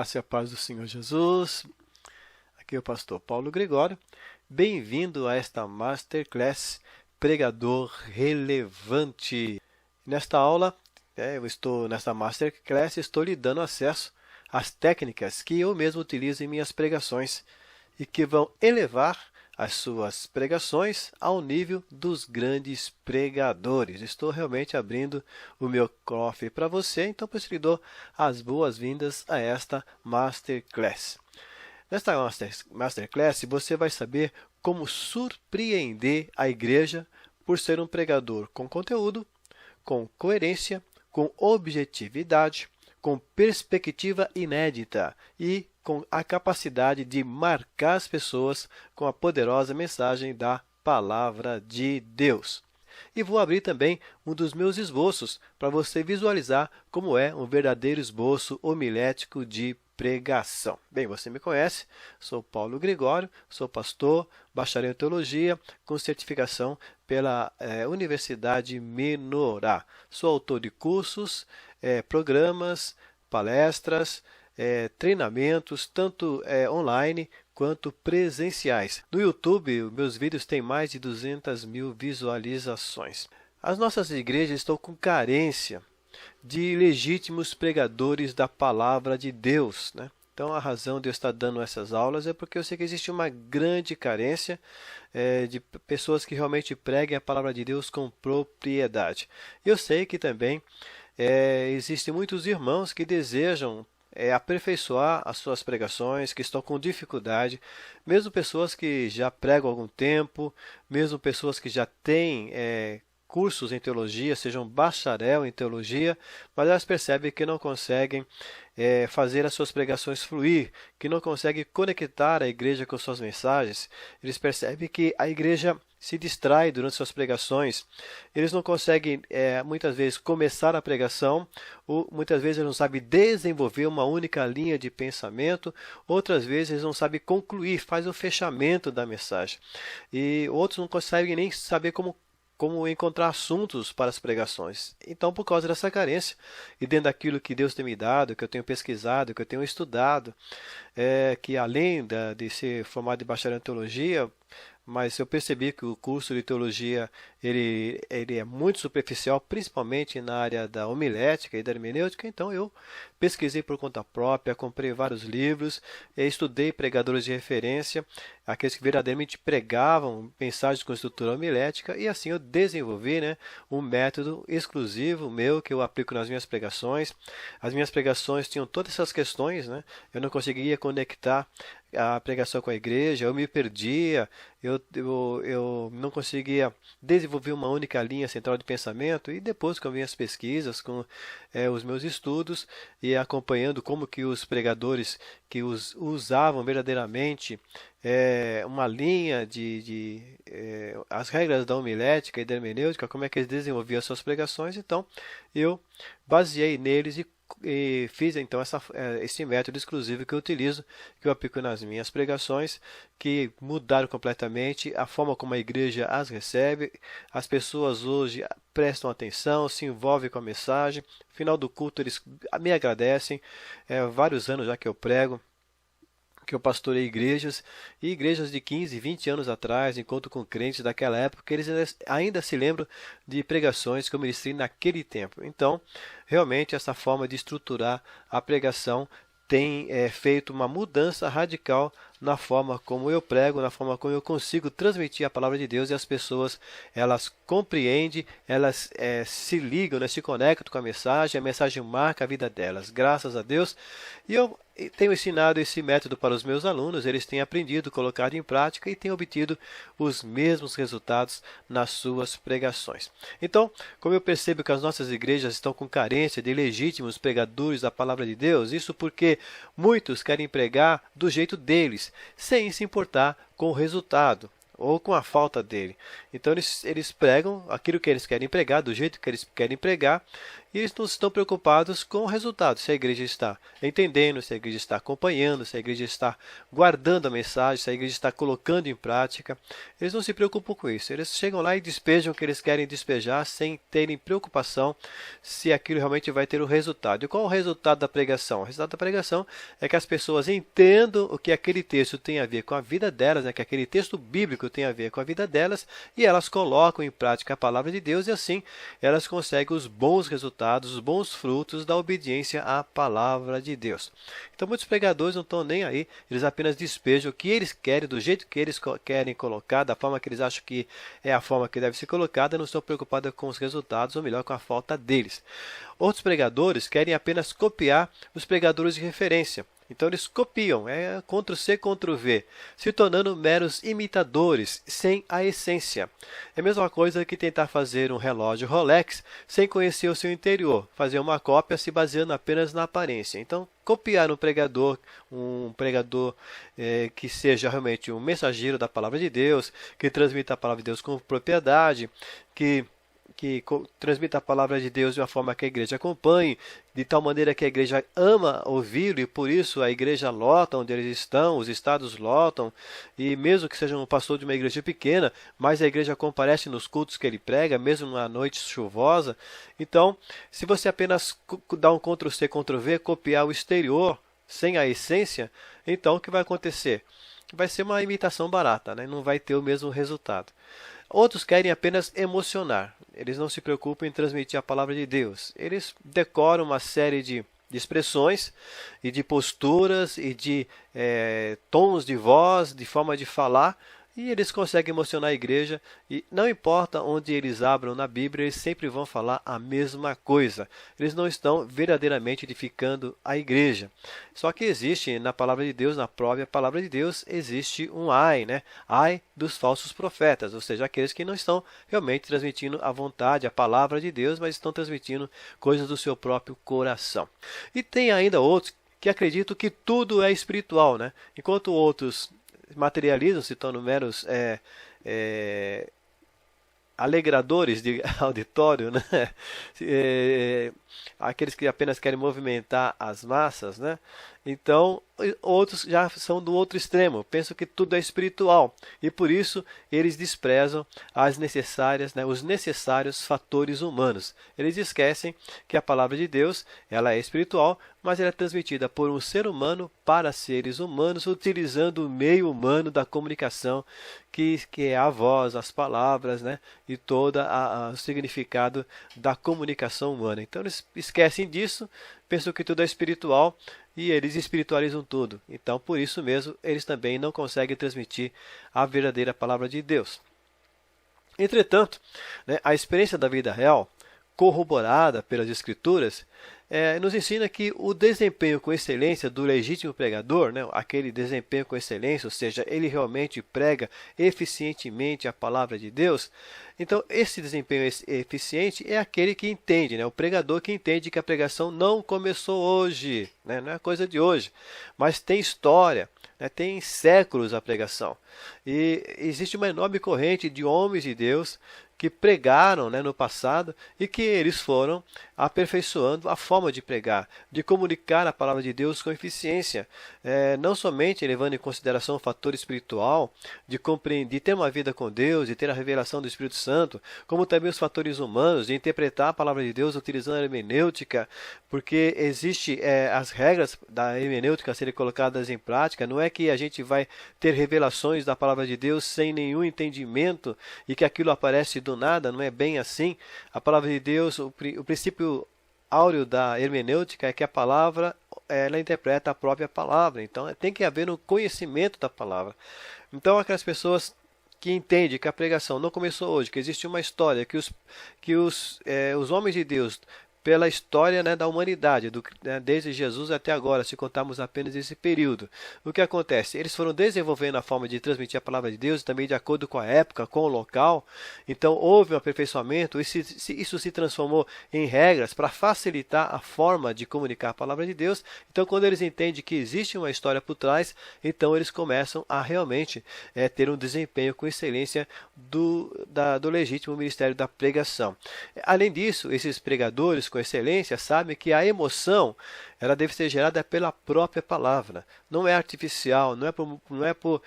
graça e a paz do Senhor Jesus. Aqui é o pastor Paulo Gregório. Bem-vindo a esta Masterclass Pregador Relevante. Nesta aula, nesta Masterclass, estou lhe dando acesso às técnicas que eu mesmo utilizo em minhas pregações e que vão elevar as suas pregações ao nível dos grandes pregadores. Estou realmente abrindo o meu cofre para você, então por isso lhe dou as boas-vindas a esta Masterclass. Nesta Masterclass você vai saber como surpreender a igreja por ser um pregador com conteúdo, com coerência, com objetividade, com perspectiva inédita e com a capacidade de marcar as pessoas com a poderosa mensagem da Palavra de Deus. E vou abrir também um dos meus esboços para você visualizar como é um verdadeiro esboço homilético de pregação. Bem, você me conhece, sou Paulo Gregório, sou pastor, bacharel em teologia, com certificação pela Universidade Menorá. Sou autor de cursos, programas, palestras, treinamentos, tanto online quanto presenciais. No YouTube, meus vídeos têm mais de 200 mil visualizações. As nossas igrejas estão com carência de legítimos pregadores da palavra de Deus, né? Então, a razão de eu estar dando essas aulas é porque eu sei que existe uma grande carência de pessoas que realmente preguem a palavra de Deus com propriedade. Eu sei que também existem muitos irmãos que desejam aperfeiçoar as suas pregações, que estão com dificuldade, mesmo pessoas que já pregam há algum tempo, mesmo pessoas que já têm cursos em teologia, sejam bacharel em teologia, mas elas percebem que não conseguem fazer as suas pregações fluir, que não conseguem conectar a igreja com suas mensagens. Eles percebem que a igreja se distrai durante suas pregações, eles não conseguem muitas vezes começar a pregação, ou muitas vezes eles não sabem desenvolver uma única linha de pensamento, outras vezes eles não sabem concluir, faz o fechamento da mensagem, e outros não conseguem nem saber como encontrar assuntos para as pregações. Então, por causa dessa carência, e dentro daquilo que Deus tem me dado, que eu tenho pesquisado, que eu tenho estudado, que além de ser formado em bacharel em teologia, mas eu percebi que o curso de teologia ele é muito superficial, principalmente na área da homilética e da hermenêutica. Então eu pesquisei por conta própria, comprei vários livros, estudei pregadores de referência, aqueles que verdadeiramente pregavam mensagens com estrutura homilética, e assim eu desenvolvi um método exclusivo meu que eu aplico nas minhas pregações. As minhas pregações tinham todas essas questões, eu não conseguia conectar a pregação com a igreja, eu me perdia, eu não conseguia desenvolver uma única linha central de pensamento. E depois, com as minhas pesquisas, com os meus estudos e acompanhando como que os pregadores que usavam verdadeiramente uma linha as regras da homilética e da hermenêutica, como é que eles desenvolviam as suas pregações, então eu baseei neles e fiz então esse método exclusivo que eu utilizo, que eu aplico nas minhas pregações, que mudaram completamente a forma como a igreja as recebe. As pessoas hoje prestam atenção, se envolvem com a mensagem. No final do culto eles me agradecem. Vários anos já que eu prego, que eu pastorei igrejas, e igrejas de 15, 20 anos atrás, encontro com crentes daquela época, que eles ainda se lembram de pregações que eu ministrei naquele tempo. Então, realmente, essa forma de estruturar a pregação tem feito uma mudança radical na forma como eu prego, na forma como eu consigo transmitir a palavra de Deus, e as pessoas elas compreendem, elas se ligam, se conectam com a mensagem marca a vida delas, graças a Deus. E eu tenho ensinado esse método para os meus alunos, eles têm aprendido, colocado em prática e têm obtido os mesmos resultados nas suas pregações. Então, como eu percebo que as nossas igrejas estão com carência de legítimos pregadores da palavra de Deus, isso porque muitos querem pregar do jeito deles, sem se importar com o resultado ou com a falta dele. Então eles pregam aquilo que eles querem pregar, do jeito que eles querem pregar, e eles não estão preocupados com o resultado, se a igreja está entendendo, se a igreja está acompanhando, se a igreja está guardando a mensagem, se a igreja está colocando em prática. Eles não se preocupam com isso. Eles chegam lá e despejam o que eles querem despejar sem terem preocupação se aquilo realmente vai ter um resultado. E qual é o resultado da pregação? O resultado da pregação é que as pessoas entendam o que aquele texto tem a ver com a vida delas, que aquele texto bíblico tem a ver com a vida delas, e elas colocam em prática a palavra de Deus, e assim elas conseguem os bons resultados, os bons frutos da obediência à palavra de Deus. Então muitos pregadores não estão nem aí, eles apenas despejam o que eles querem, do jeito que eles querem colocar, da forma que eles acham que é a forma que deve ser colocada, não estão preocupados com os resultados, ou melhor, com a falta deles. Outros pregadores querem apenas copiar os pregadores de referência. Então eles copiam, Ctrl+C, Ctrl+V, se tornando meros imitadores, sem a essência. É a mesma coisa que tentar fazer um relógio Rolex sem conhecer o seu interior, fazer uma cópia se baseando apenas na aparência. Então, copiar um pregador que seja realmente um mensageiro da palavra de Deus, que transmita a palavra de Deus com propriedade, que transmita a palavra de Deus de uma forma que a igreja acompanhe, de tal maneira que a igreja ama ouvi-lo e por isso a igreja lota onde eles estão, os estados lotam, e mesmo que seja um pastor de uma igreja pequena, mas a igreja comparece nos cultos que ele prega, mesmo numa noite chuvosa. Então, se você apenas dá um Ctrl+C, Ctrl+V, copiar o exterior sem a essência, então o que vai acontecer? Vai ser uma imitação barata, não vai ter o mesmo resultado. Outros querem apenas emocionar. Eles não se preocupam em transmitir a palavra de Deus. Eles decoram uma série de expressões e de posturas e de tons de voz, de forma de falar, e eles conseguem emocionar a igreja, e não importa onde eles abram na Bíblia, eles sempre vão falar a mesma coisa. Eles não estão verdadeiramente edificando a igreja. Só que existe na palavra de Deus, na própria palavra de Deus, existe um ai, Ai dos falsos profetas, ou seja, aqueles que não estão realmente transmitindo a vontade, a palavra de Deus, mas estão transmitindo coisas do seu próprio coração. E tem ainda outros que acreditam que tudo é espiritual, enquanto outros materializam, se tornam meros alegradores de auditório, aqueles que apenas querem movimentar as massas, Então, outros já são do outro extremo, pensam que tudo é espiritual e por isso eles desprezam os necessários fatores humanos. Eles esquecem que a palavra de Deus, ela é espiritual, mas ela é transmitida por um ser humano para seres humanos, utilizando o meio humano da comunicação, que é a voz, as palavras, e todo o significado da comunicação humana. Então eles esquecem disso, pensam que tudo é espiritual e eles espiritualizam tudo. Então, por isso mesmo, eles também não conseguem transmitir a verdadeira palavra de Deus. Entretanto, a experiência da vida real, corroborada pelas Escrituras, nos ensina que o desempenho com excelência do legítimo pregador, aquele desempenho com excelência, ou seja, ele realmente prega eficientemente a palavra de Deus. Então, esse desempenho eficiente é aquele que entende, o pregador que entende que a pregação não começou hoje, não é coisa de hoje, mas tem história, tem séculos a pregação. E existe uma enorme corrente de homens de Deus que pregaram no passado e que eles foram aperfeiçoando a forma de pregar, de comunicar a palavra de Deus com eficiência, não somente levando em consideração o fator espiritual, de compreender, ter uma vida com Deus, de ter a revelação do Espírito Santo, como também os fatores humanos, de interpretar a palavra de Deus utilizando a hermenêutica, porque existe as regras da hermenêutica serem colocadas em prática. Não é que a gente vai ter revelações da palavra de Deus sem nenhum entendimento e que aquilo aparece do nada, não é bem assim. A palavra de Deus, o princípio áureo da hermenêutica é que a palavra, ela interpreta a própria palavra. Então, tem que haver um conhecimento da palavra. Então, aquelas pessoas que entendem que a pregação não começou hoje, que existe uma história, que os homens de Deus, pela história da humanidade, desde Jesus até agora, se contarmos apenas esse período. O que acontece? Eles foram desenvolvendo a forma de transmitir a palavra de Deus, também de acordo com a época, com o local. Então houve um aperfeiçoamento, isso se transformou em regras para facilitar a forma de comunicar a palavra de Deus. Então quando eles entendem que existe uma história por trás, então eles começam a realmente ter um desempenho com excelência do legítimo ministério da pregação. Além disso, esses pregadores com excelência sabem que a emoção ela deve ser gerada pela própria palavra. Não é artificial, não é por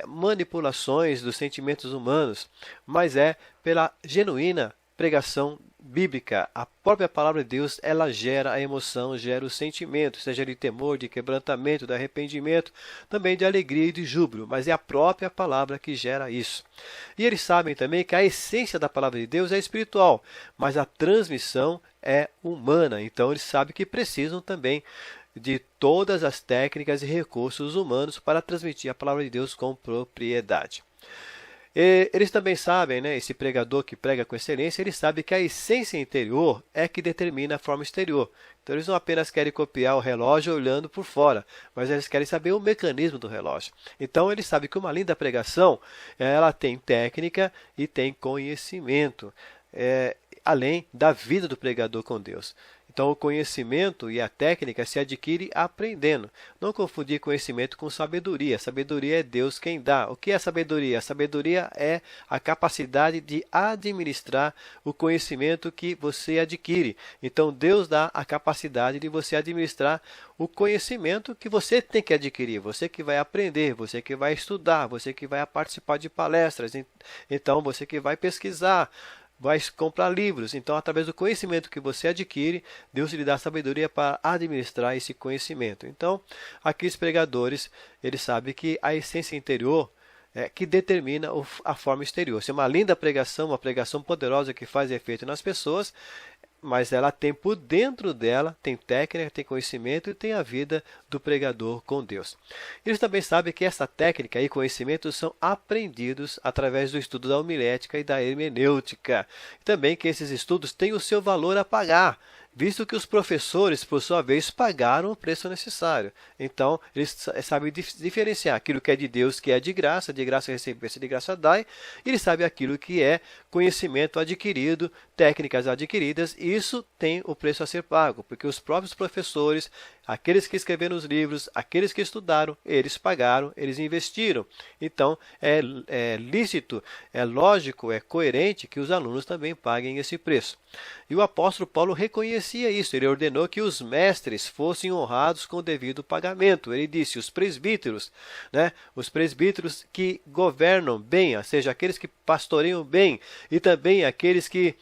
manipulações dos sentimentos humanos, mas é pela genuína pregação bíblica. A própria palavra de Deus, ela gera a emoção, gera o sentimento, seja de temor, de quebrantamento, de arrependimento, também de alegria e de júbilo, mas é a própria palavra que gera isso. E eles sabem também que a essência da palavra de Deus é espiritual, mas a transmissão é humana. Então eles sabem que precisam também de todas as técnicas e recursos humanos para transmitir a palavra de Deus com propriedade. Eles também sabem, esse pregador que prega com excelência, ele sabe que a essência interior é que determina a forma exterior. Então eles não apenas querem copiar o relógio olhando por fora, mas eles querem saber o mecanismo do relógio. Então eles sabem que uma linda pregação, ela tem técnica e tem conhecimento, além da vida do pregador com Deus. Então, o conhecimento e a técnica se adquire aprendendo. Não confundir conhecimento com sabedoria. Sabedoria é Deus quem dá. O que é sabedoria? A sabedoria é a capacidade de administrar o conhecimento que você adquire. Então, Deus dá a capacidade de você administrar o conhecimento que você tem que adquirir. Você que vai aprender, você que vai estudar, você que vai participar de palestras. Então, você que vai pesquisar, vai comprar livros. Então, através do conhecimento que você adquire, Deus lhe dá sabedoria para administrar esse conhecimento. Então, aqui os pregadores, eles sabem que a essência interior é que determina a forma exterior. Se é uma linda pregação, uma pregação poderosa que faz efeito nas pessoas, mas ela tem por dentro dela, tem técnica, tem conhecimento e tem a vida do pregador com Deus. Eles também sabem que essa técnica e conhecimento são aprendidos através do estudo da homilética e da hermenêutica. Também que esses estudos têm o seu valor a pagar, visto que os professores, por sua vez, pagaram o preço necessário. Então, eles sabem diferenciar aquilo que é de Deus, que é de graça recebesse, de graça dai, e eles sabem aquilo que é conhecimento adquirido, técnicas adquiridas, e isso tem o preço a ser pago, porque os próprios professores, aqueles que escreveram os livros, aqueles que estudaram, eles pagaram, eles investiram. Então, é lícito, é lógico, é coerente que os alunos também paguem esse preço. E o apóstolo Paulo reconhecia isso. Ele ordenou que os mestres fossem honrados com o devido pagamento. Ele disse, os presbíteros que governam bem, ou seja, aqueles que pastoreiam bem, e também aqueles que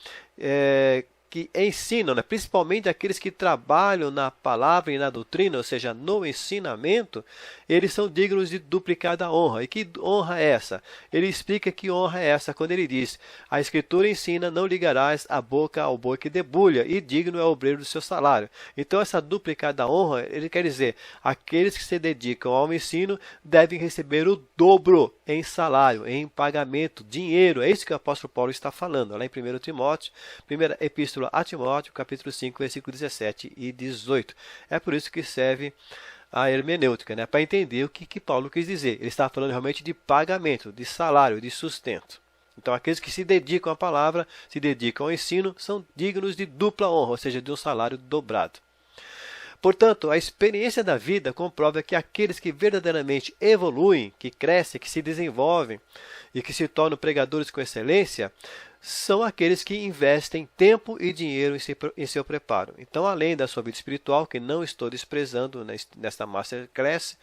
ensinam, principalmente aqueles que trabalham na palavra e na doutrina, ou seja, no ensinamento, eles são dignos de duplicada honra. E que honra é essa? Ele explica que honra é essa quando ele diz, a Escritura ensina, não ligarás a boca ao boi que debulha, e digno é o obreiro do seu salário. Então essa duplicada honra, ele quer dizer, aqueles que se dedicam ao ensino devem receber o dobro em salário, em pagamento, dinheiro. É isso que o apóstolo Paulo está falando, lá em 1 Timóteo, primeira epístola a Timóteo, capítulo 5, versículo 17 e 18. É por isso que serve a hermenêutica, para entender o que Paulo quis dizer. Ele está falando realmente de pagamento, de salário, de sustento. Então, aqueles que se dedicam à palavra, se dedicam ao ensino, são dignos de dupla honra, ou seja, de um salário dobrado. Portanto, a experiência da vida comprova que aqueles que verdadeiramente evoluem, que crescem, que se desenvolvem e que se tornam pregadores com excelência, são aqueles que investem tempo e dinheiro em seu preparo. Então, além da sua vida espiritual, que não estou desprezando nesta Masterclass,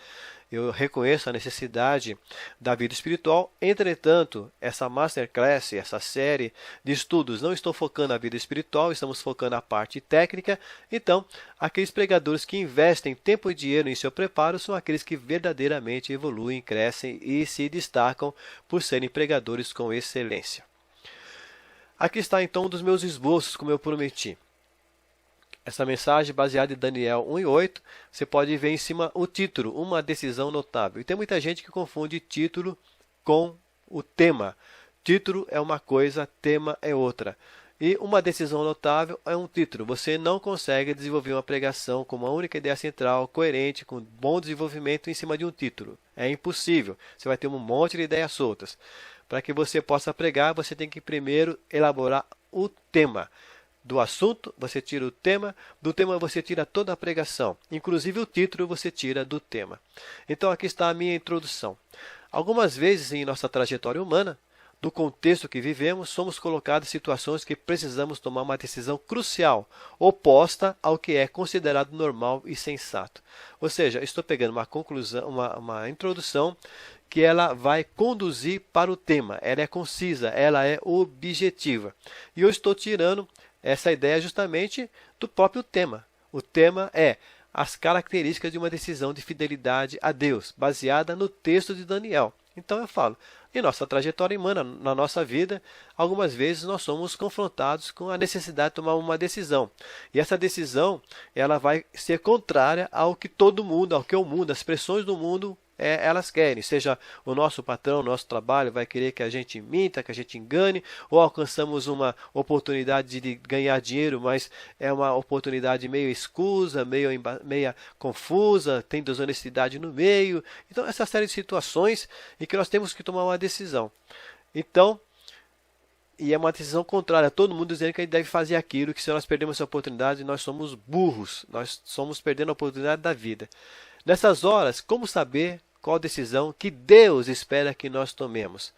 eu reconheço a necessidade da vida espiritual. Entretanto, essa Masterclass, essa série de estudos, não estou focando na vida espiritual, estamos focando na parte técnica. Então, aqueles pregadores que investem tempo e dinheiro em seu preparo são aqueles que verdadeiramente evoluem, crescem e se destacam por serem pregadores com excelência. Aqui está então um dos meus esboços, como eu prometi. Essa mensagem baseada em Daniel 1:8, você pode ver em cima o título, uma decisão notável. E tem muita gente que confunde título com o tema. Título é uma coisa, tema é outra. E uma decisão notável é um título. Você não consegue desenvolver uma pregação com uma única ideia central, coerente, com bom desenvolvimento em cima de um título. É impossível. Você vai ter um monte de ideias soltas. Para que você possa pregar, você tem que primeiro elaborar o tema. Do assunto, você tira o tema. Do tema, você tira toda a pregação. Inclusive, o título você tira do tema. Então, aqui está a minha introdução. Algumas vezes em nossa trajetória humana, do contexto que vivemos, somos colocados em situações que precisamos tomar uma decisão crucial, oposta ao que é considerado normal e sensato. Ou seja, estou pegando uma conclusão, uma introdução que ela vai conduzir para o tema. Ela é concisa, ela é objetiva. E eu estou tirando essa ideia justamente do próprio tema. O tema é as características de uma decisão de fidelidade a Deus, baseada no texto de Daniel. Então eu falo, em nossa trajetória humana, na nossa vida, algumas vezes nós somos confrontados com a necessidade de tomar uma decisão. E essa decisão, ela vai ser contrária ao que todo mundo, ao que o mundo, as pressões do mundo, elas querem. Seja o nosso patrão, o nosso trabalho vai querer que a gente minta, que a gente engane, ou alcançamos uma oportunidade de ganhar dinheiro, mas é uma oportunidade meio escusa, meia confusa, tem desonestidade no meio. Então, essa série de situações em que nós temos que tomar uma decisão. Então, e é uma decisão contrária, todo mundo dizendo que a gente deve fazer aquilo, que se nós perdemos essa oportunidade, nós somos burros, nós somos perdendo a oportunidade da vida. Nessas horas, como saber qual decisão que Deus espera que nós tomemos?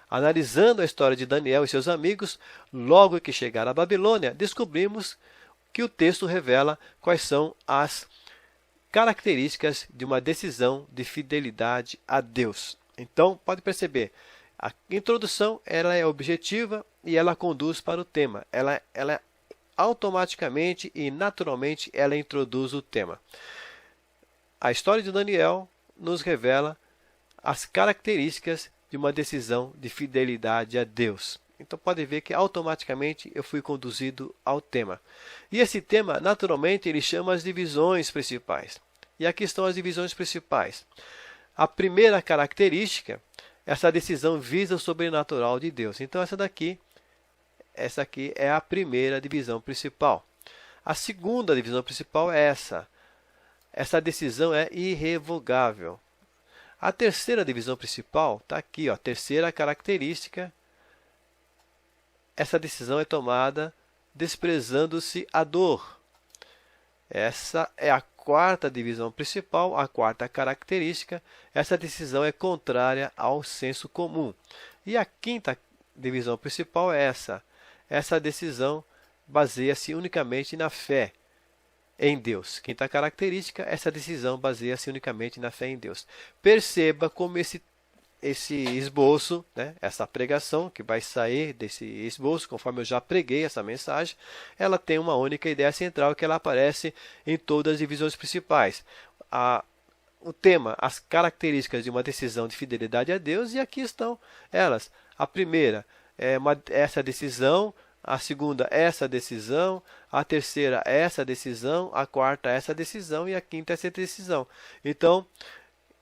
Analisando a história de Daniel e seus amigos, logo que chegaram à Babilônia, descobrimos que o texto revela quais são as características de uma decisão de fidelidade a Deus. Então, pode perceber, a introdução ela é objetiva e ela conduz para o tema. Ela automaticamente e naturalmente ela introduz o tema. A história de Daniel nos revela as características de uma decisão de fidelidade a Deus. Então pode ver que automaticamente eu fui conduzido ao tema. E esse tema, naturalmente, ele chama as divisões principais. E aqui estão as divisões principais. A primeira característica, essa decisão visa o sobrenatural de Deus. Então essa aqui é a primeira divisão principal. A segunda divisão principal é essa. Essa decisão é irrevogável. A terceira divisão principal está aqui, ó, terceira característica. Essa decisão é tomada desprezando-se a dor. Essa é a quarta divisão principal, a quarta característica. Essa decisão é contrária ao senso comum. E a quinta divisão principal é essa. Essa decisão baseia-se unicamente na fé em Deus. Quinta característica, essa decisão baseia-se unicamente na fé em Deus. Perceba como esse esboço, né, essa pregação que vai sair desse esboço, conforme eu já preguei essa mensagem, ela tem uma única ideia central que ela aparece em todas as divisões principais. O tema, as características de uma decisão de fidelidade a Deus, e aqui estão elas. A primeira é essa decisão. A segunda, essa decisão. A terceira, essa decisão. A quarta, essa decisão. E a quinta, essa decisão. Então,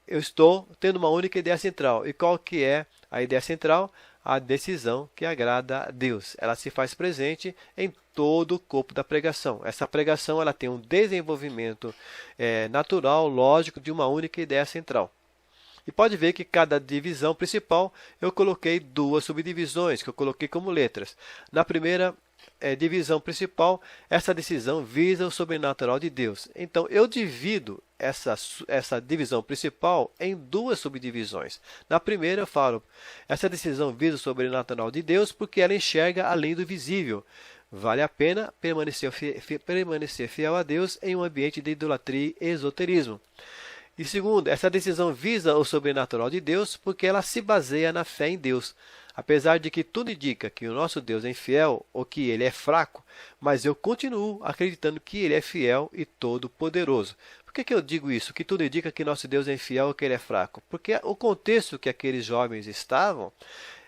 eu estou tendo uma única ideia central. E qual que é a ideia central? A decisão que agrada a Deus. Ela se faz presente em todo o corpo da pregação. Essa pregação ela tem um desenvolvimento natural, lógico, de uma única ideia central. E pode ver que cada divisão principal eu coloquei duas subdivisões, que eu coloquei como letras. Na primeira divisão principal, essa decisão visa o sobrenatural de Deus. Então, eu divido essa divisão principal em duas subdivisões. Na primeira, eu falo, essa decisão visa o sobrenatural de Deus porque ela enxerga além do visível. Vale a pena permanecer fiel a Deus em um ambiente de idolatria e esoterismo. E segundo, essa decisão visa o sobrenatural de Deus porque ela se baseia na fé em Deus. Apesar de que tudo indica que o nosso Deus é infiel ou que ele é fraco, mas eu continuo acreditando que ele é fiel e todo-poderoso. Por que eu digo isso? Que tudo indica que nosso Deus é infiel ou que ele é fraco? Porque o contexto que aqueles jovens estavam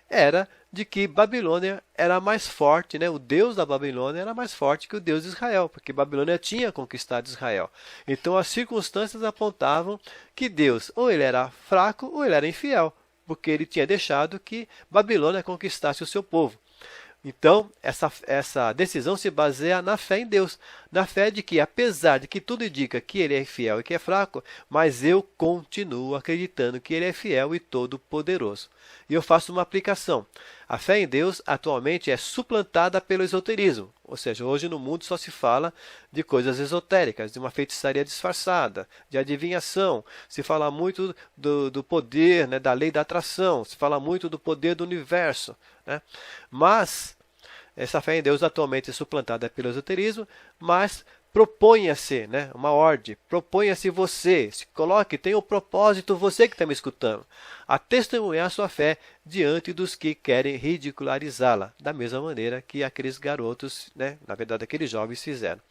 era de que Babilônia era mais forte, né? O Deus da Babilônia era mais forte que o Deus de Israel, porque Babilônia tinha conquistado Israel. Então as circunstâncias apontavam que Deus ou ele era fraco ou ele era infiel, porque ele tinha deixado que Babilônia conquistasse o seu povo. Então, essa decisão se baseia na fé em Deus, na fé de que, apesar de que tudo indica que ele é fiel e que é fraco, mas eu continuo acreditando que ele é fiel e todo-poderoso. e eu faço uma aplicação. A fé em Deus atualmente é suplantada pelo esoterismo, ou seja, hoje no mundo só se fala de coisas esotéricas, de uma feitiçaria disfarçada, de adivinhação, se fala muito do poder, né, da lei da atração, se fala muito do poder do universo, né? Mas essa fé em Deus atualmente é suplantada pelo esoterismo, mas proponha-se, né, uma ordem, proponha-se você, se coloque, tenha o propósito, você que está me escutando, a testemunhar sua fé diante dos que querem ridicularizá-la, da mesma maneira que aqueles garotos, né, na verdade aqueles jovens fizeram.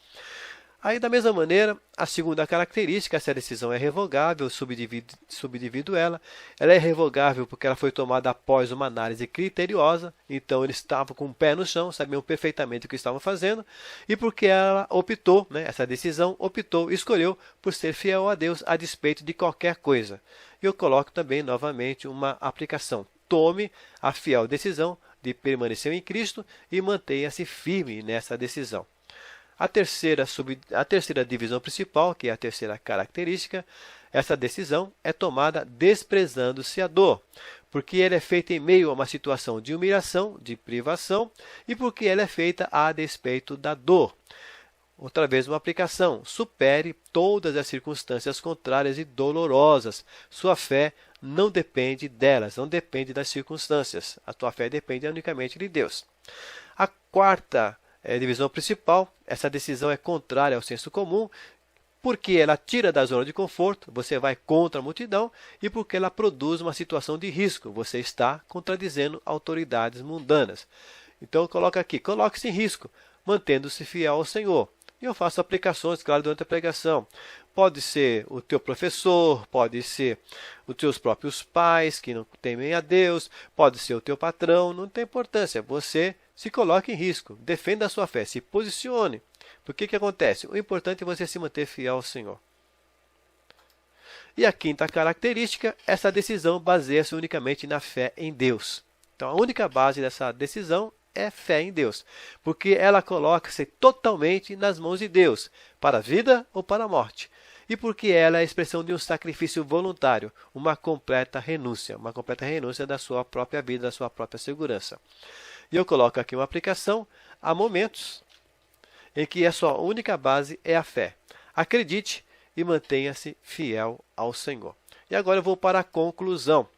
Aí, da mesma maneira, a segunda característica, essa decisão é revogável, subdivido ela. Ela é revogável porque ela foi tomada após uma análise criteriosa, então eles estavam com o pé no chão, sabiam perfeitamente o que estavam fazendo, e porque ela optou, né, essa decisão escolheu por ser fiel a Deus a despeito de qualquer coisa. E eu coloco também, novamente, uma aplicação. Tome a fiel decisão de permanecer em Cristo e mantenha-se firme nessa decisão. A terceira divisão principal, que é a terceira característica, essa decisão é tomada desprezando-se a dor, porque ela é feita em meio a uma situação de humilhação, de privação, e porque ela é feita a despeito da dor. Outra vez uma aplicação, supere todas as circunstâncias contrárias e dolorosas. Sua fé não depende delas, não depende das circunstâncias. A tua fé depende unicamente de Deus. A quarta divisão principal, essa decisão é contrária ao senso comum, porque ela tira da zona de conforto, você vai contra a multidão, e porque ela produz uma situação de risco, você está contradizendo autoridades mundanas. Então coloca aqui, coloque-se em risco, mantendo-se fiel ao Senhor. E eu faço aplicações, claro, durante a pregação. Pode ser o teu professor, pode ser os teus próprios pais que não temem a Deus, pode ser o teu patrão, não tem importância, você se coloque em risco, defenda a sua fé, se posicione. Porque que acontece? O importante é você se manter fiel ao Senhor. E a quinta característica, essa decisão baseia-se unicamente na fé em Deus. Então a única base dessa decisão é fé em Deus, porque ela coloca-se totalmente nas mãos de Deus, para a vida ou para a morte. E porque ela é a expressão de um sacrifício voluntário, uma completa renúncia da sua própria vida, da sua própria segurança. E eu coloco aqui uma aplicação. Há momentos em que a sua única base é a fé. Acredite e mantenha-se fiel ao Senhor. E agora eu vou para a conclusão.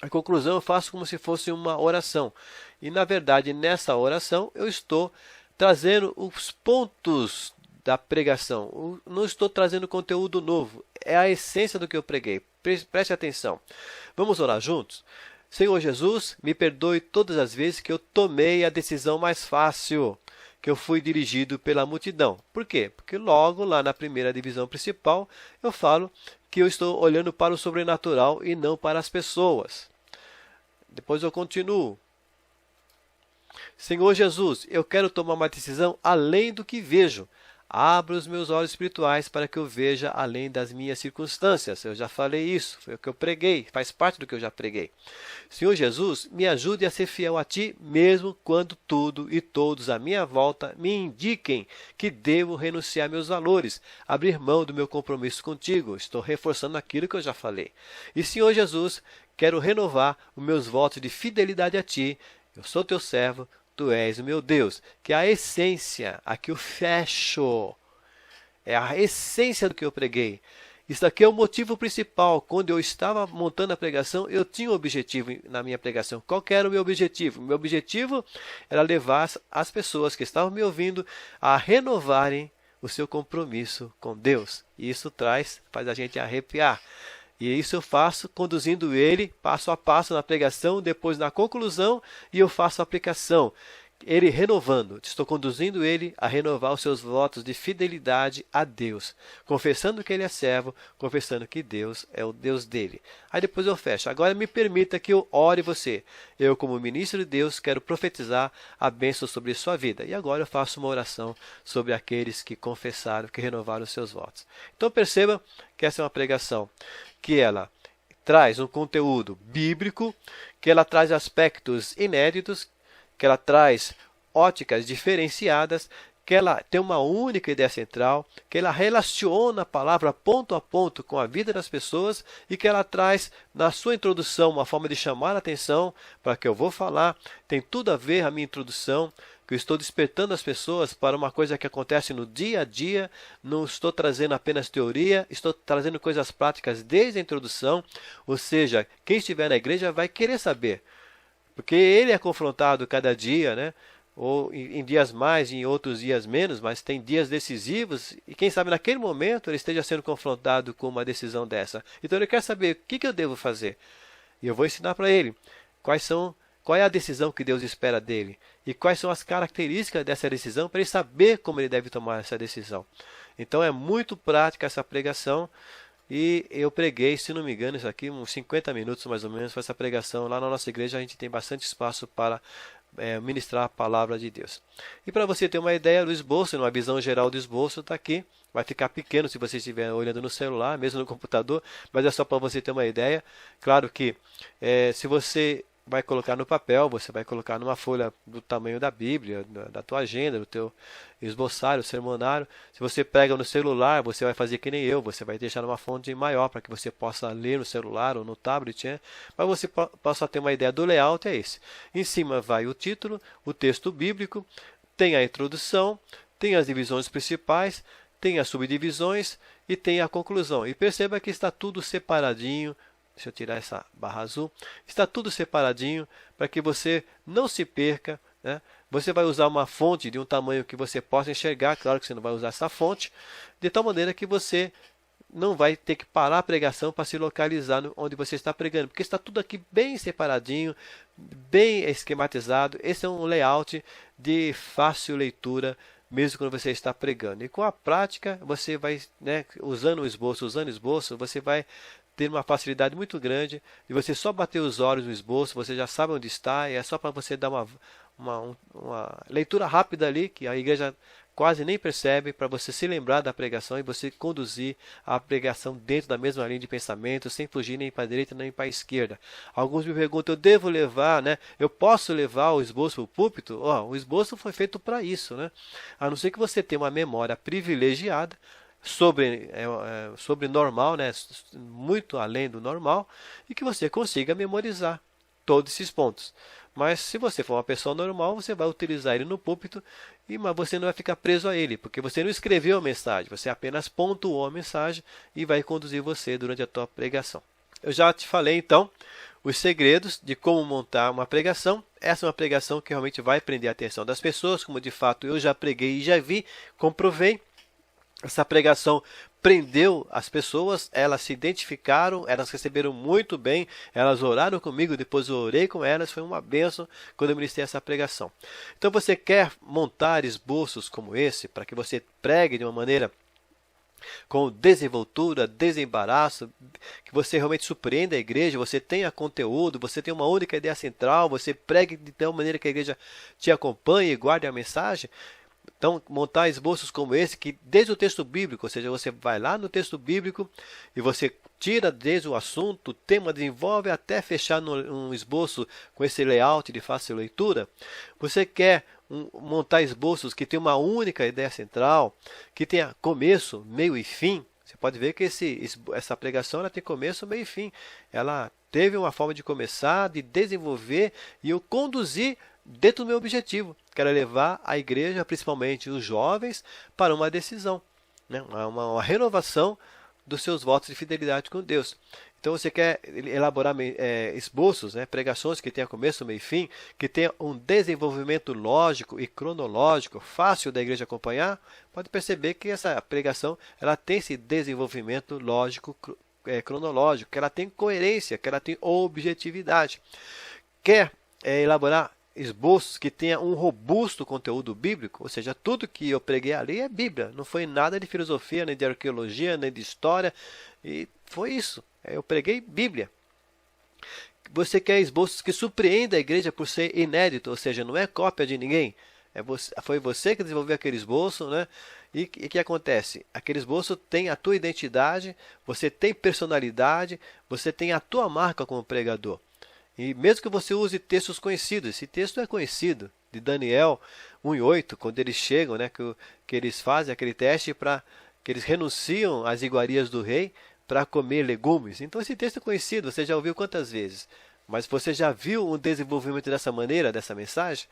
A conclusão eu faço como se fosse uma oração. E, na verdade, nessa oração eu estou trazendo os pontos da pregação. Eu não estou trazendo conteúdo novo. É a essência do que eu preguei. Preste atenção. Vamos orar juntos? Senhor Jesus, me perdoe todas as vezes que eu tomei a decisão mais fácil, que eu fui dirigido pela multidão. Por quê? Porque logo lá na primeira divisão principal eu falo que eu estou olhando para o sobrenatural e não para as pessoas. Depois eu continuo. Senhor Jesus, eu quero tomar uma decisão além do que vejo. Abra os meus olhos espirituais para que eu veja além das minhas circunstâncias. Eu já falei isso, foi o que eu preguei, faz parte do que eu já preguei. Senhor Jesus, me ajude a ser fiel a Ti, mesmo quando tudo e todos à minha volta me indiquem que devo renunciar a meus valores, abrir mão do meu compromisso contigo. Estou reforçando aquilo que eu já falei. E, Senhor Jesus, quero renovar os meus votos de fidelidade a Ti. Eu sou Teu servo. Tu és o meu Deus, que é a essência, aqui eu fecho, é a essência do que eu preguei. Isso aqui é o motivo principal. Quando eu estava montando a pregação, eu tinha um objetivo na minha pregação. Qual que era o meu objetivo? O meu objetivo era levar as pessoas que estavam me ouvindo a renovarem o seu compromisso com Deus. E isso faz a gente arrepiar. E isso eu faço conduzindo ele passo a passo na pregação, depois na conclusão, e eu faço a aplicação. Ele renovando, estou conduzindo ele a renovar os seus votos de fidelidade a Deus, confessando que ele é servo, confessando que Deus é o Deus dele. Aí depois eu fecho. Agora me permita que eu ore você. Eu, como ministro de Deus, quero profetizar a bênção sobre sua vida. E agora eu faço uma oração sobre aqueles que confessaram, que renovaram os seus votos. Então perceba que essa é uma pregação que ela traz um conteúdo bíblico, que ela traz aspectos inéditos, que ela traz óticas diferenciadas, que ela tem uma única ideia central, que ela relaciona a palavra ponto a ponto com a vida das pessoas e que ela traz na sua introdução uma forma de chamar a atenção para que eu vou falar. Tem tudo a ver a minha introdução, que eu estou despertando as pessoas para uma coisa que acontece no dia a dia, não estou trazendo apenas teoria, estou trazendo coisas práticas desde a introdução, ou seja, quem estiver na igreja vai querer saber, porque ele é confrontado cada dia, né? Ou em dias mais, em outros dias menos, mas tem dias decisivos, e quem sabe naquele momento ele esteja sendo confrontado com uma decisão dessa. Então ele quer saber o que eu devo fazer, e eu vou ensinar para ele qual é a decisão que Deus espera dele e quais são as características dessa decisão para ele saber como ele deve tomar essa decisão. Então é muito prática essa pregação e eu preguei, se não me engano, isso aqui uns 50 minutos mais ou menos foi essa pregação. Lá na nossa igreja a gente tem bastante espaço para ministrar a palavra de Deus. E para você ter uma ideia do esboço, uma visão geral do esboço está aqui. Vai ficar pequeno se você estiver olhando no celular, mesmo no computador, mas é só para você ter uma ideia. Claro que se você vai colocar no papel, você vai colocar numa folha do tamanho da Bíblia, da tua agenda, do teu esboçário, sermonário. Se você prega no celular, você vai fazer que nem eu, você vai deixar numa fonte maior para que você possa ler no celular ou no tablet, mas você possa ter uma ideia do layout, é esse. Em cima vai o título, o texto bíblico, tem a introdução, tem as divisões principais, tem as subdivisões e tem a conclusão. E perceba que está tudo separadinho. Deixa eu tirar essa barra azul. Está tudo separadinho para que você não se perca, né? Você vai usar uma fonte de um tamanho que você possa enxergar. Claro que você não vai usar essa fonte, de tal maneira que você não vai ter que parar a pregação para se localizar onde você está pregando, porque está tudo aqui bem separadinho, bem esquematizado. Esse é um layout de fácil leitura, mesmo quando você está pregando. E com a prática, você vai, usando o esboço, você vai ter uma facilidade muito grande de você só bater os olhos no esboço, você já sabe onde está, e é só para você dar uma leitura rápida ali, que a igreja quase nem percebe, para você se lembrar da pregação e você conduzir a pregação dentro da mesma linha de pensamento, sem fugir nem para a direita nem para a esquerda. Alguns me perguntam, eu devo levar, eu posso levar o esboço para o púlpito? O esboço foi feito para isso, a não ser que você tenha uma memória privilegiada, sobre normal, muito além do normal, e que você consiga memorizar todos esses pontos. Mas se você for uma pessoa normal, você vai utilizar ele no púlpito, mas você não vai ficar preso a ele, porque você não escreveu a mensagem, você apenas pontuou a mensagem e vai conduzir você durante a tua pregação. Eu já te falei então os segredos de como montar uma pregação. Essa é uma pregação que realmente vai prender a atenção das pessoas, como de fato eu já preguei e já vi, comprovei. Essa pregação prendeu as pessoas, elas se identificaram, elas receberam muito bem, elas oraram comigo, depois eu orei com elas, foi uma bênção quando eu ministrei essa pregação. Então você quer montar esboços como esse, para que você pregue de uma maneira com desenvoltura, desembaraço, que você realmente surpreenda a igreja, você tenha conteúdo, você tenha uma única ideia central, você pregue de tal maneira que a igreja te acompanhe e guarde a mensagem. Então, montar esboços como esse, que desde o texto bíblico, ou seja, você vai lá no texto bíblico e você tira desde o assunto, o tema, desenvolve até fechar um esboço com esse layout de fácil leitura. Você quer montar esboços que tem uma única ideia central, que tenha começo, meio e fim. Você pode ver que essa pregação ela tem começo, meio e fim. Ela teve uma forma de começar, de desenvolver e eu conduzir dentro do meu objetivo, que era levar a igreja, principalmente os jovens, para uma decisão, uma renovação dos seus votos de fidelidade com Deus. Então você quer elaborar esboços, pregações que tenham começo, meio e fim, que tenham um desenvolvimento lógico e cronológico, fácil da igreja acompanhar. Pode perceber que essa pregação ela tem esse desenvolvimento lógico, cronológico, que ela tem coerência, que ela tem objetividade. Quer elaborar esboços que tenha um robusto conteúdo bíblico, ou seja, tudo que eu preguei ali é Bíblia, não foi nada de filosofia, nem de arqueologia, nem de história, e foi isso, eu preguei Bíblia. Você quer esboços que surpreendam a igreja por ser inédito, ou seja, não é cópia de ninguém, foi você que desenvolveu aquele esboço, E o que acontece? Aquele esboço tem a tua identidade, você tem personalidade, você tem a tua marca como pregador. E mesmo que você use textos conhecidos, esse texto é conhecido, de Daniel 1:8, quando eles chegam, né, que eles fazem aquele teste para que eles renunciam às iguarias do rei para comer legumes. Então esse texto é conhecido, você já ouviu quantas vezes? Mas você já viu um desenvolvimento dessa maneira, dessa mensagem?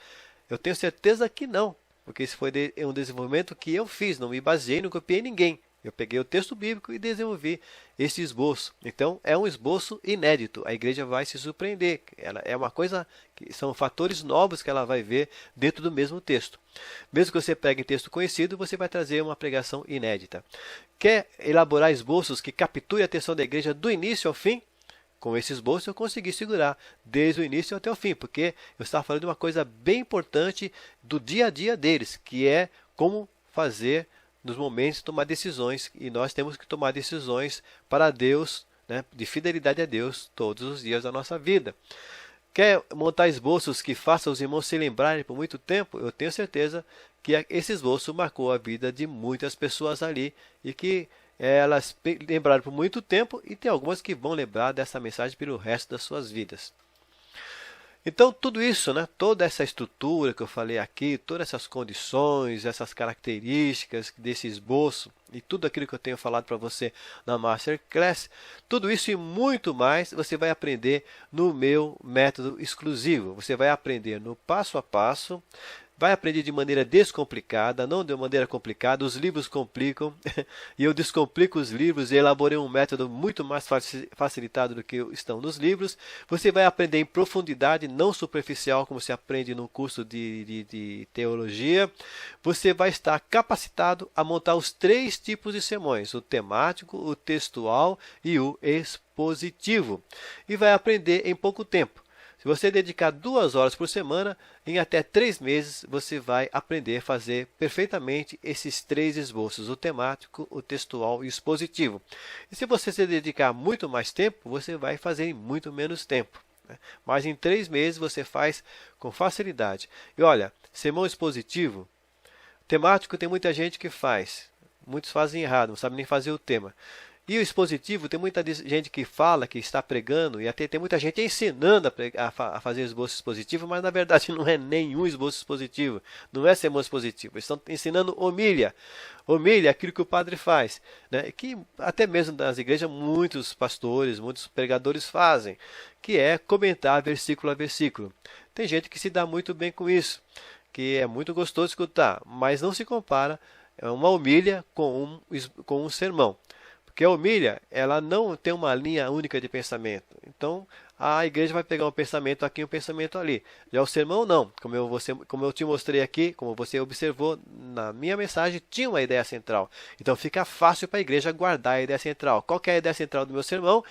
Eu tenho certeza que não, porque esse foi um desenvolvimento que eu fiz, não me baseei, não copiei ninguém. Eu peguei o texto bíblico e desenvolvi esse esboço. Então, é um esboço inédito. A igreja vai se surpreender. Ela é uma coisa que são fatores novos que ela vai ver dentro do mesmo texto. Mesmo que você pegue texto conhecido, você vai trazer uma pregação inédita. Quer elaborar esboços que capturem a atenção da igreja do início ao fim? Com esse esboço eu consegui segurar desde o início até o fim, porque eu estava falando de uma coisa bem importante do dia a dia deles, que é como fazer nos momentos de tomar decisões, e nós temos que tomar decisões para Deus, né, de fidelidade a Deus todos os dias da nossa vida. Quer montar esboços que façam os irmãos se lembrarem por muito tempo? Eu tenho certeza que esse esboço marcou a vida de muitas pessoas ali e que elas lembraram por muito tempo, e tem algumas que vão lembrar dessa mensagem pelo resto das suas vidas. Então, tudo isso, né, toda essa estrutura que eu falei aqui, todas essas condições, essas características desse esboço e tudo aquilo que eu tenho falado para você na Masterclass, tudo isso e muito mais você vai aprender no meu método exclusivo. Você vai aprender no passo a passo, vai aprender de maneira descomplicada, não de maneira complicada. Os livros complicam e eu descomplico os livros e elaborei um método muito mais facilitado do que estão nos livros. Você vai aprender em profundidade, não superficial, como se aprende no curso de teologia. Você vai estar capacitado a montar os 3 tipos de sermões: o temático, o textual e o expositivo. E vai aprender em pouco tempo. Se você dedicar 2 horas por semana, em até 3 meses, você vai aprender a fazer perfeitamente esses 3 esboços: o temático, o textual e o expositivo. E se você se dedicar muito mais tempo, você vai fazer em muito menos tempo, né? Mas em 3 meses você faz com facilidade. E olha, sermão expositivo, temático tem muita gente que faz. Muitos fazem errado, não sabem nem fazer o tema. E o expositivo, tem muita gente que fala, que está pregando, e até tem muita gente ensinando a fazer esboço expositivo, mas na verdade não é nenhum esboço expositivo, não é sermão expositivo. Eles estão ensinando homília. Homília é aquilo que o padre faz, né? Que até mesmo nas igrejas muitos pastores, muitos pregadores fazem, que é comentar versículo a versículo. Tem gente que se dá muito bem com isso, que é muito gostoso escutar, mas não se compara uma homília com um sermão. Porque a homília, ela não tem uma linha única de pensamento. Então, a igreja vai pegar um pensamento aqui e um pensamento ali. Já o sermão, não. Como eu te mostrei aqui, como você observou na minha mensagem, tinha uma ideia central. Então, fica fácil para a igreja guardar a ideia central. Qual que é a ideia central do meu sermão?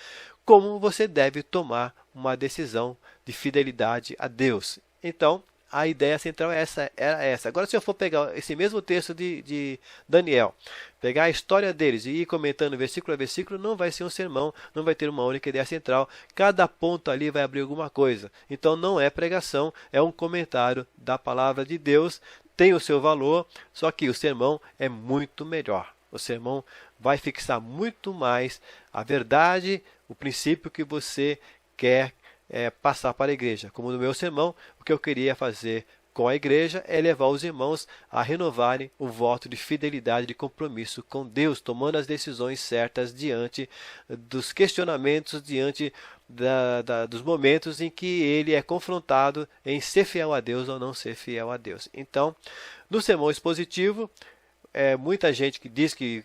Como você deve tomar uma decisão de fidelidade a Deus. Então, a ideia central era essa. Agora, se eu for pegar esse mesmo texto de Daniel, pegar a história deles e ir comentando versículo a versículo, não vai ser um sermão, não vai ter uma única ideia central. Cada ponto ali vai abrir alguma coisa. Então, não é pregação, é um comentário da palavra de Deus, tem o seu valor, só que o sermão é muito melhor. O sermão vai fixar muito mais a verdade, o princípio que você quer passar para a igreja. Como no meu sermão, o que eu queria fazer com a igreja é levar os irmãos a renovarem o voto de fidelidade, de compromisso com Deus, tomando as decisões certas diante dos questionamentos, diante dos momentos em que ele é confrontado em ser fiel a Deus ou não ser fiel a Deus. Então, no sermão expositivo, muita gente que diz que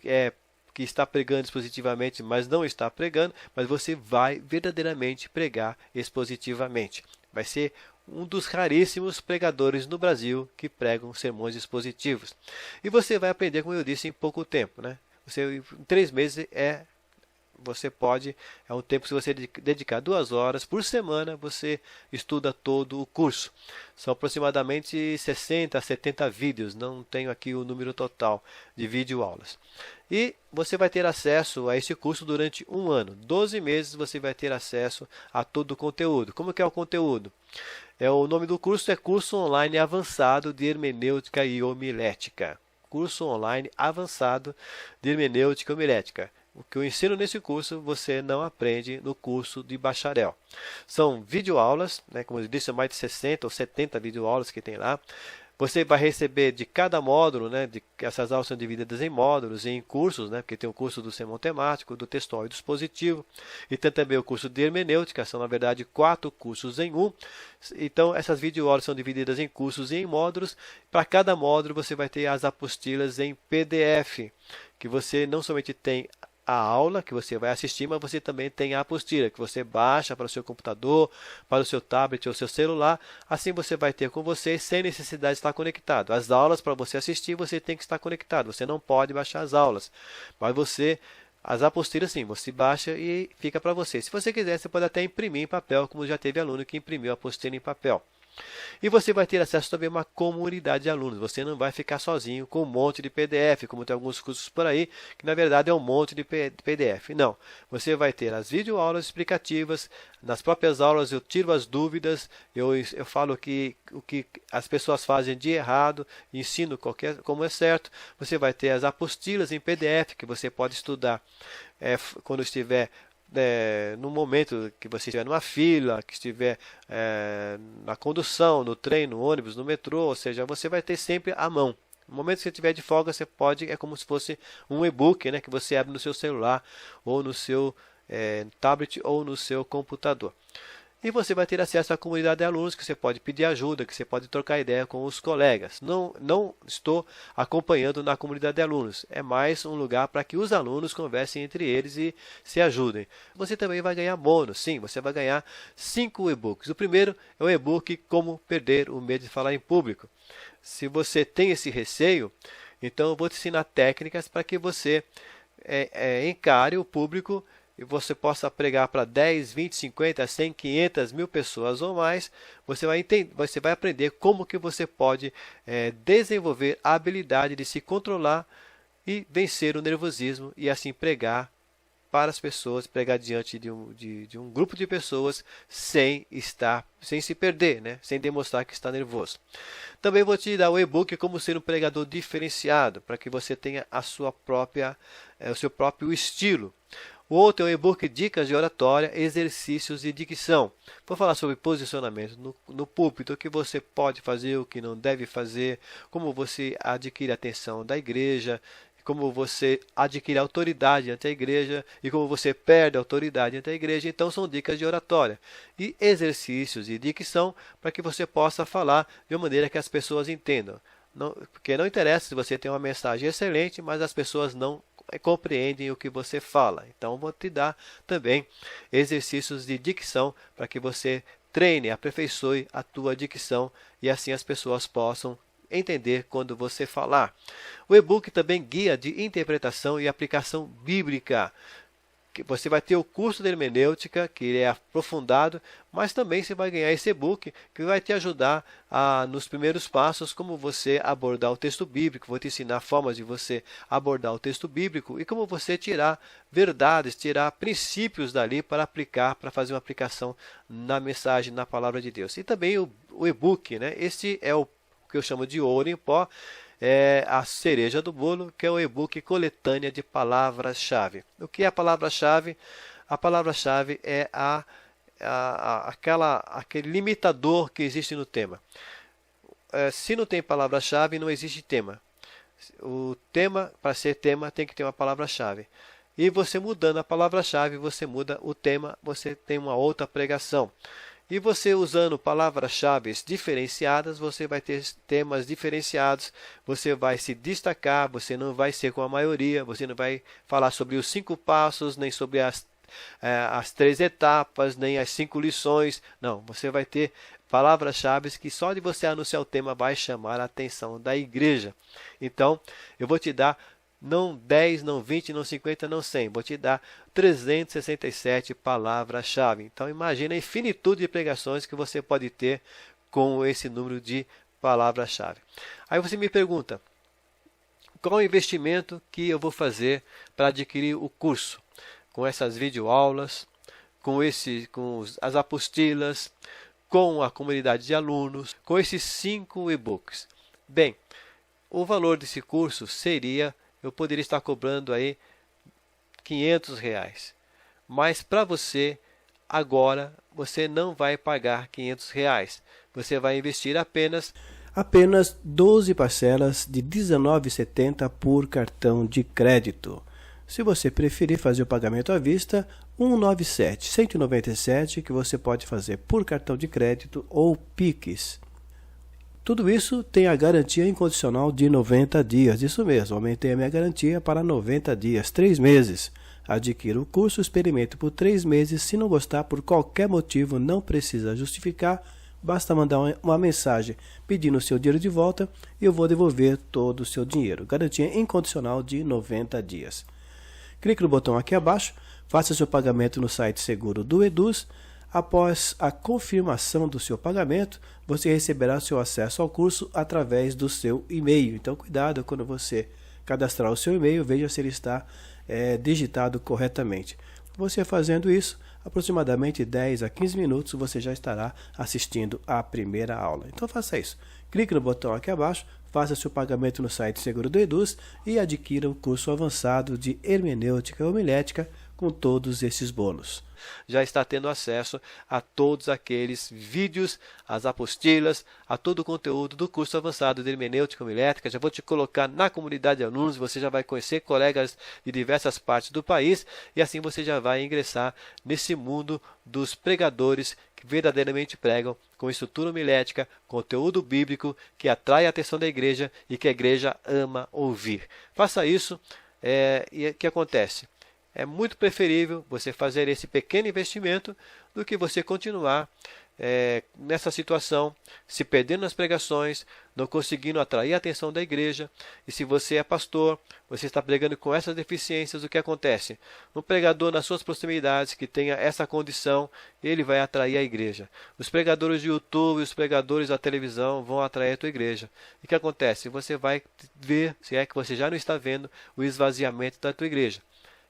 está pregando expositivamente, mas não está pregando, mas você vai verdadeiramente pregar expositivamente. Vai ser um dos raríssimos pregadores no Brasil que pregam sermões expositivos. E você vai aprender, como eu disse, em pouco tempo, né? Em 3 meses você pode, é um tempo que se você dedicar 2 horas por semana, você estuda todo o curso. São aproximadamente 60 a 70 vídeos, não tenho aqui o número total de videoaulas. E você vai ter acesso a esse curso durante 1 ano. 12 meses você vai ter acesso a todo o conteúdo. Como que é o conteúdo? O nome do curso é Curso Online Avançado de Hermenêutica e Homilética. Curso Online Avançado de Hermenêutica e Homilética. o que eu ensino nesse curso, você não aprende no curso de bacharel. São videoaulas, né, como eu disse, mais de 60 ou 70 videoaulas que tem lá. Você vai receber de cada módulo, né, essas aulas são divididas em módulos e em cursos, né, porque tem o curso do sermão temático, do textual e do expositivo, e tem também o curso de hermenêutica, são na verdade 4 cursos em um. Então essas videoaulas são divididas em cursos e em módulos. Para cada módulo você vai ter as apostilas em PDF, que você não somente tem a aula que você vai assistir, mas você também tem a apostila que você baixa para o seu computador, para o seu tablet ou seu celular. Assim você vai ter com você sem necessidade de estar conectado. As aulas, para você assistir, você tem que estar conectado. Você não pode baixar as aulas, mas as apostilas sim, você baixa e fica para você. Se você quiser, você pode até imprimir em papel, como já teve aluno que imprimiu a apostila em papel. E você vai ter acesso também a uma comunidade de alunos. Você não vai ficar sozinho com um monte de PDF, como tem alguns cursos por aí, que na verdade é um monte de PDF. Não, você vai ter as videoaulas explicativas. Nas próprias aulas eu tiro as dúvidas, eu falo o que as pessoas fazem de errado, ensino como é certo. Você vai ter as apostilas em PDF que você pode estudar quando estiver no momento que você estiver numa fila, que estiver na condução, no trem, no ônibus, no metrô, ou seja, você vai ter sempre à mão. No momento que você estiver de folga, você pode, é como se fosse um e-book, né, que você abre no seu celular, ou no seu tablet, ou no seu computador. E você vai ter acesso à comunidade de alunos, que você pode pedir ajuda, que você pode trocar ideia com os colegas. Não estou acompanhando na comunidade de alunos. É mais um lugar para que os alunos conversem entre eles e se ajudem. Você também vai ganhar bônus. Sim, você vai ganhar 5 e-books. O primeiro é o e-book Como Perder o Medo de Falar em Público. Se você tem esse receio, então eu vou te ensinar técnicas para que você encare o público e você possa pregar para 10, 20, 50, 100, 500 mil pessoas ou mais. Você vai aprender como que você pode desenvolver a habilidade de se controlar e vencer o nervosismo e assim pregar para as pessoas, pregar diante de um grupo de pessoas sem se perder, né? Sem demonstrar que está nervoso. Também vou te dar o e-book Como Ser um Pregador Diferenciado, para que você tenha o seu próprio estilo. O outro é o e-book Dicas de Oratória, Exercícios e Dicção. Vou falar sobre posicionamento no púlpito, o que você pode fazer, o que não deve fazer, como você adquire a atenção da igreja, como você adquire autoridade ante a igreja e como você perde a autoridade ante a igreja. Então são dicas de oratória e exercícios e dicção para que você possa falar de uma maneira que as pessoas entendam. Porque não interessa se você tem uma mensagem excelente, mas as pessoas não compreendem o que você fala. Então vou te dar também exercícios de dicção para que você treine, aperfeiçoe a tua dicção e assim as pessoas possam entender quando você falar. O e-book também guia de interpretação e aplicação bíblica. Você vai ter o curso de hermenêutica, que é aprofundado, mas também você vai ganhar esse e-book que vai te ajudar nos primeiros passos, como você abordar o texto bíblico. Vou te ensinar formas de você abordar o texto bíblico e como você tirar verdades, tirar princípios dali para aplicar, para fazer uma aplicação na mensagem, na palavra de Deus. E também o e-book, né? Este é o que eu chamo de ouro em pó, é a cereja do bolo, que é o e-book Coletânea de Palavras-Chave. O que é a palavra-chave? A palavra-chave é aquele limitador que existe no tema. Se não tem palavra-chave, não existe tema. O tema, para ser tema, tem que ter uma palavra-chave. E você mudando a palavra-chave, você muda o tema, você tem uma outra pregação. E você usando palavras-chave diferenciadas, você vai ter temas diferenciados, você vai se destacar, você não vai ser com a maioria, você não vai falar sobre os 5 passos, nem sobre as 3 etapas, nem as 5 lições. Não, você vai ter palavras-chave que só de você anunciar o tema vai chamar a atenção da igreja. Então, eu vou te dar não 10, não 20, não 50, não 100. Vou te dar 367 palavras-chave. Então, imagina a infinitude de pregações que você pode ter com esse número de palavras-chave. Aí você me pergunta, qual o investimento que eu vou fazer para adquirir o curso? Com essas videoaulas, com as apostilas, com a comunidade de alunos, com esses 5 e-books. Bem, o valor desse curso seria... eu poderia estar cobrando aí R$ 500. Mas para você, agora, você não vai pagar R$ 500. Você vai investir apenas 12 parcelas de R$ 19,70 por cartão de crédito. Se você preferir fazer o pagamento à vista, R$ 197 que você pode fazer por cartão de crédito ou Pix. Tudo isso tem a garantia incondicional de 90 dias. Isso mesmo, aumentei a minha garantia para 90 dias, 3 meses. Adquira o curso, experimente por 3 meses. Se não gostar, por qualquer motivo, não precisa justificar. Basta mandar uma mensagem pedindo o seu dinheiro de volta e eu vou devolver todo o seu dinheiro. Garantia incondicional de 90 dias. Clique no botão aqui abaixo, faça seu pagamento no site seguro do Eduz. Após a confirmação do seu pagamento, você receberá seu acesso ao curso através do seu e-mail. Então, cuidado quando você cadastrar o seu e-mail, veja se ele está digitado corretamente. Você fazendo isso, aproximadamente 10 a 15 minutos, você já estará assistindo à primeira aula. Então, faça isso. Clique no botão aqui abaixo, faça seu pagamento no site seguro do Eduz e adquira o curso avançado de hermenêutica e homilética com todos esses bônus. Já está tendo acesso a todos aqueles vídeos, as apostilas, a todo o conteúdo do curso avançado de hermenêutica e homilética. Já vou te colocar na comunidade de alunos, você já vai conhecer colegas de diversas partes do país e assim você já vai ingressar nesse mundo dos pregadores que verdadeiramente pregam com estrutura homilética, conteúdo bíblico que atrai a atenção da igreja e que a igreja ama ouvir. Faça isso e o que acontece? É muito preferível você fazer esse pequeno investimento do que você continuar nessa situação, se perdendo nas pregações, não conseguindo atrair a atenção da igreja. E se você é pastor, você está pregando com essas deficiências, o que acontece? Um pregador nas suas proximidades que tenha essa condição, ele vai atrair a igreja. Os pregadores de YouTube, os pregadores da televisão vão atrair a tua igreja. E o que acontece? Você vai ver, se é que você já não está vendo, o esvaziamento da tua igreja.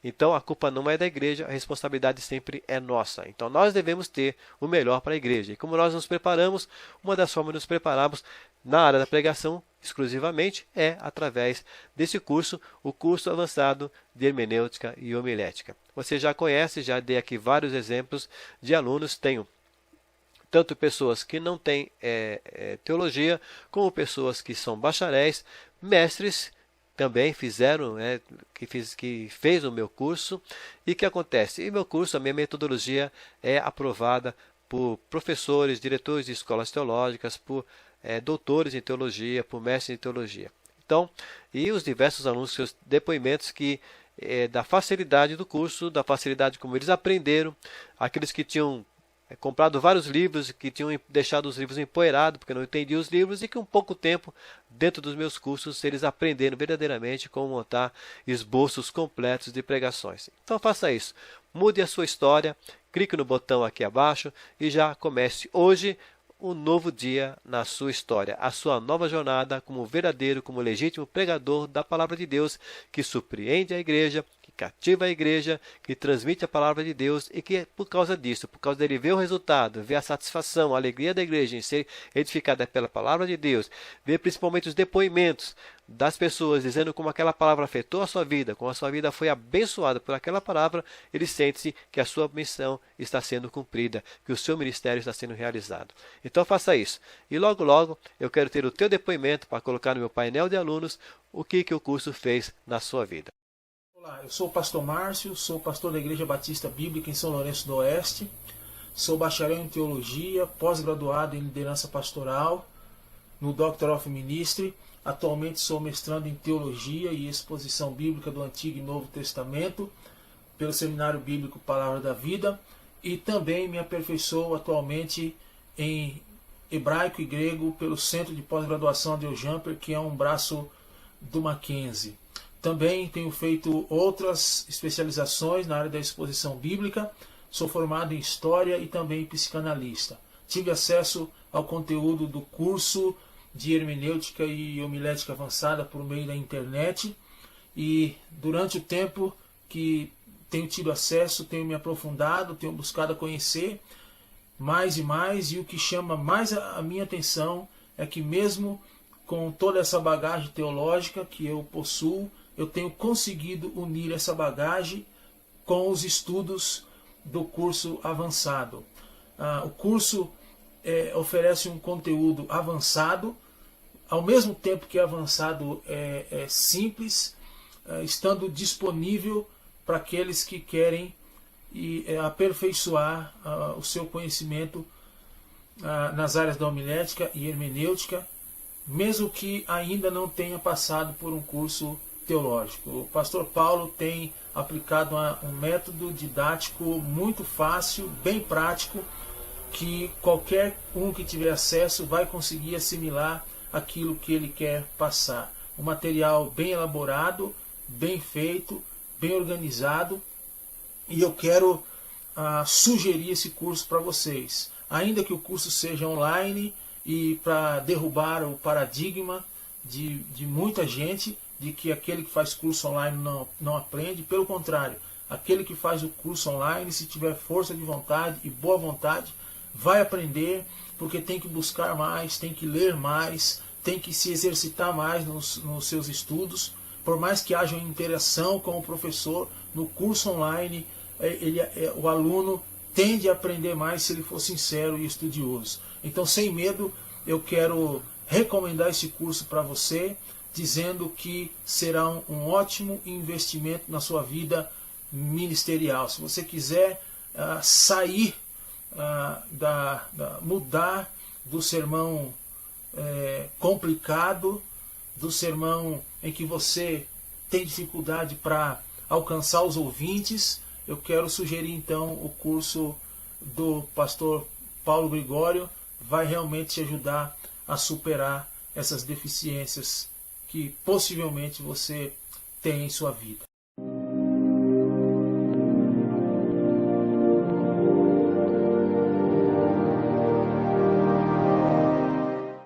Então, a culpa não é da igreja, a responsabilidade sempre é nossa. Então, nós devemos ter o melhor para a igreja. E como nós nos preparamos, uma das formas de nos prepararmos na área da pregação, exclusivamente, é através desse curso, o curso avançado de hermenêutica e homilética. Você já conhece, já dei aqui vários exemplos de alunos, tenho tanto pessoas que não têm teologia, como pessoas que são bacharéis, mestres, também fizeram, que fez o meu curso. E o que acontece? E meu curso, a minha metodologia é aprovada por professores, diretores de escolas teológicas, por doutores em teologia, por mestres em teologia. Então, e os diversos alunos, seus depoimentos da facilidade do curso, da facilidade como eles aprenderam, aqueles que tinham comprado vários livros, que tinham deixado os livros empoeirados, porque não entendiam os livros, e que um pouco tempo, dentro dos meus cursos, eles aprenderam verdadeiramente como montar esboços completos de pregações. Então faça isso, mude a sua história, clique no botão aqui abaixo e já comece hoje um novo dia na sua história, a sua nova jornada como verdadeiro, como legítimo pregador da palavra de Deus, que surpreende a igreja, que cativa a igreja, que transmite a palavra de Deus e que por causa disso, por causa dele ver o resultado, ver a satisfação, a alegria da igreja em ser edificada pela palavra de Deus, ver principalmente os depoimentos das pessoas dizendo como aquela palavra afetou a sua vida, como a sua vida foi abençoada por aquela palavra, ele sente-se que a sua missão está sendo cumprida, que o seu ministério está sendo realizado. Então faça isso. E logo logo eu quero ter o teu depoimento para colocar no meu painel de alunos o que o curso fez na sua vida. Olá, eu sou o pastor Márcio, sou pastor da Igreja Batista Bíblica em São Lourenço do Oeste, sou bacharel em teologia, pós-graduado em liderança pastoral no Doctor of Ministry. Atualmente sou mestrando em teologia e exposição bíblica do Antigo e Novo Testamento pelo Seminário Bíblico Palavra da Vida e também me aperfeiçoo atualmente em hebraico e grego pelo Centro de Pós-Graduação de Jumper, que é um braço do Mackenzie. Também tenho feito outras especializações na área da exposição bíblica, sou formado em História e também psicanalista. Tive acesso ao conteúdo do curso de hermenêutica e homilética avançada por meio da internet e durante o tempo que tenho tido acesso, tenho me aprofundado, tenho buscado conhecer mais e mais, e o que chama mais a minha atenção é que mesmo com toda essa bagagem teológica que eu possuo, eu tenho conseguido unir essa bagagem com os estudos do curso avançado. O curso oferece um conteúdo avançado, ao mesmo tempo que avançado é simples, estando disponível para aqueles que querem aperfeiçoar o seu conhecimento nas áreas da homilética e hermenêutica, mesmo que ainda não tenha passado por um curso teológico. O pastor Paulo tem aplicado um método didático muito fácil, bem prático, que qualquer um que tiver acesso vai conseguir assimilar aquilo que ele quer passar. Um material bem elaborado, bem feito, bem organizado, e eu quero sugerir esse curso para vocês. Ainda que o curso seja online e para derrubar o paradigma de muita gente de que aquele que faz curso online não aprende, pelo contrário, aquele que faz o curso online, se tiver força de vontade e boa vontade, vai aprender, porque tem que buscar mais, tem que ler mais, tem que se exercitar mais nos seus estudos. Por mais que haja uma interação com o professor, no curso online o aluno tende a aprender mais se ele for sincero e estudioso. Então, sem medo, eu quero recomendar esse curso para você, dizendo que será um ótimo investimento na sua vida ministerial. Se você quiser sair, mudar do sermão complicado, do sermão em que você tem dificuldade para alcançar os ouvintes, eu quero sugerir então o curso do pastor Paulo Gregório. Vai realmente te ajudar a superar essas deficiências que possivelmente você tem em sua vida.